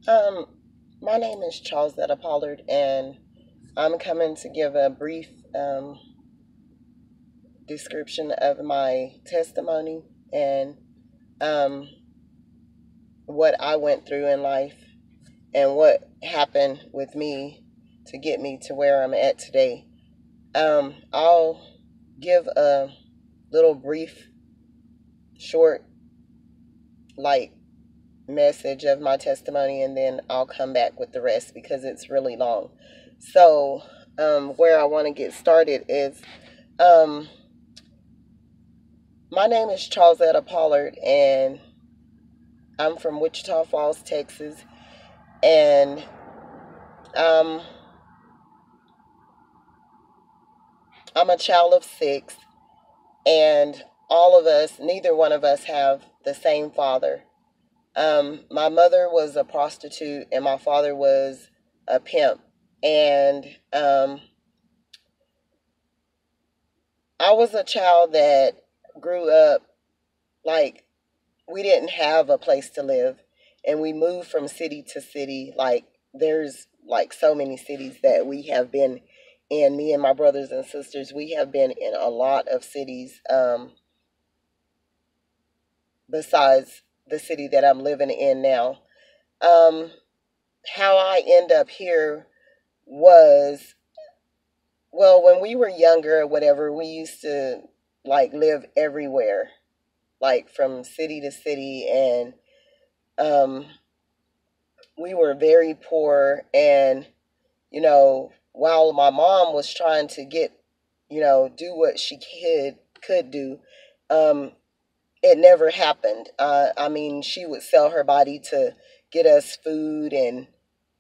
Um, my name is Charlesetta Pollard, and I'm coming to give a brief description of my testimony and um, what I went through in life and what happened with me to get me to where I'm at today. I'll give a little brief, short, like message of my testimony, and then I'll come back with the rest because it's really long. So, where I want to get started is um, my name is Charlesetta Pollard, and I'm from Wichita Falls, Texas. And um, I'm a child of six, and all of us, neither one of us, have the same father. My mother was a prostitute, and my father was a pimp. And I was a child that grew up like we didn't have a place to live, and we moved from city to city. Like there's like so many cities that we have been in. Me and my brothers and sisters, we have been in a lot of cities besides the city that I'm living in now. Um, how I end up here was, well, when we were younger or whatever, we used to like live everywhere, like from city to city, and um, we were very poor. And while my mom was trying to get, do what she could do, um, it never happened. I mean, she would sell her body to get us food and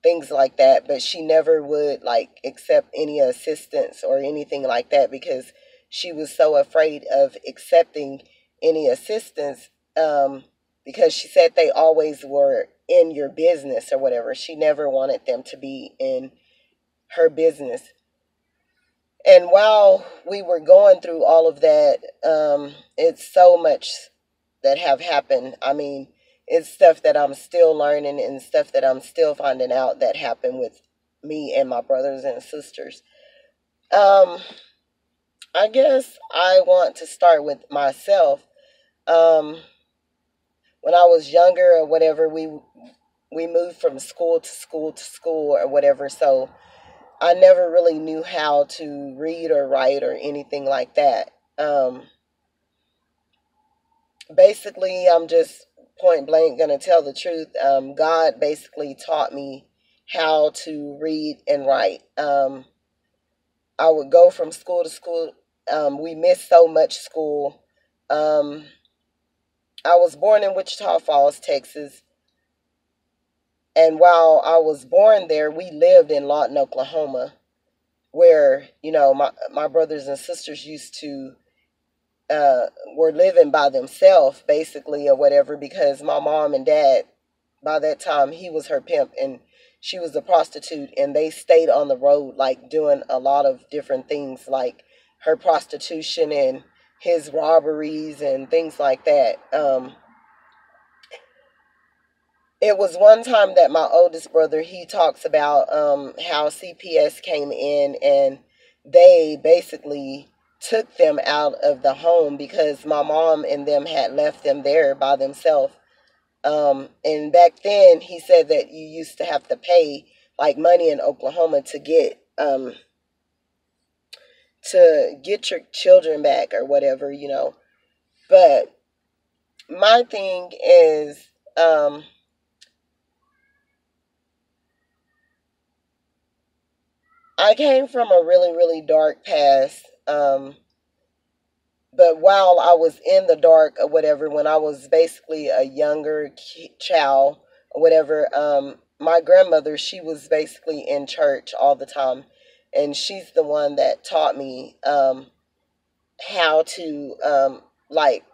things like that, but she never would like accept any assistance or anything like that because she was so afraid of accepting any assistance, because she said they always were in your business or whatever. She never wanted them to be in her business. And while we were going through all of that, it's so much that have happened. I mean, it's stuff that I'm still learning and stuff that I'm still finding out that happened with me and my brothers and sisters. Um, I guess I want to start with myself. Um, when I was younger or whatever, we moved from school to school to school or whatever, so I never really knew how to read or write or anything like that. Basically, I'm just point blank going to tell the truth. God basically taught me how to read and write. I would go from school to school. We missed so much school. Um, I was born in Wichita Falls, Texas. And while I was born there, we lived in Lawton, Oklahoma, where, my brothers and sisters used to were living by themselves basically or whatever, because my mom and dad, by that time, he was her pimp and she was a prostitute, and they stayed on the road like doing a lot of different things, like her prostitution and his robberies and things like that. It was one time that my oldest brother, he talks about how CPS came in and they basically took them out of the home because my mom and them had left them there by themselves. And back then, he said that you used to have to pay like money in Oklahoma to get your children back or whatever. But my thing is, I came from a really, really dark past. But while I was in the dark or whatever, when I was basically a younger child or whatever, my grandmother, she was basically in church all the time. And she's the one that taught me how to, like,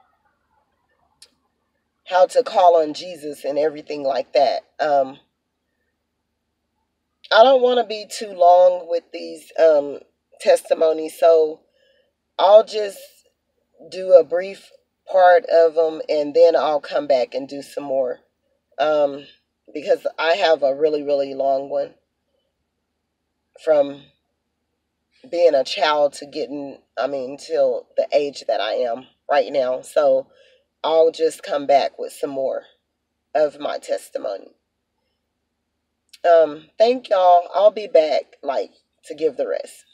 how to call on Jesus and everything like that. I don't want to be too long with these testimonies, so I'll just do a brief part of them and then I'll come back and do some more. Um, because I have a really, really long one from being a child to getting, I mean, till the age that I am right now. So I'll just come back with some more of my testimony. Thank y'all. I'll be back, like, to give the rest.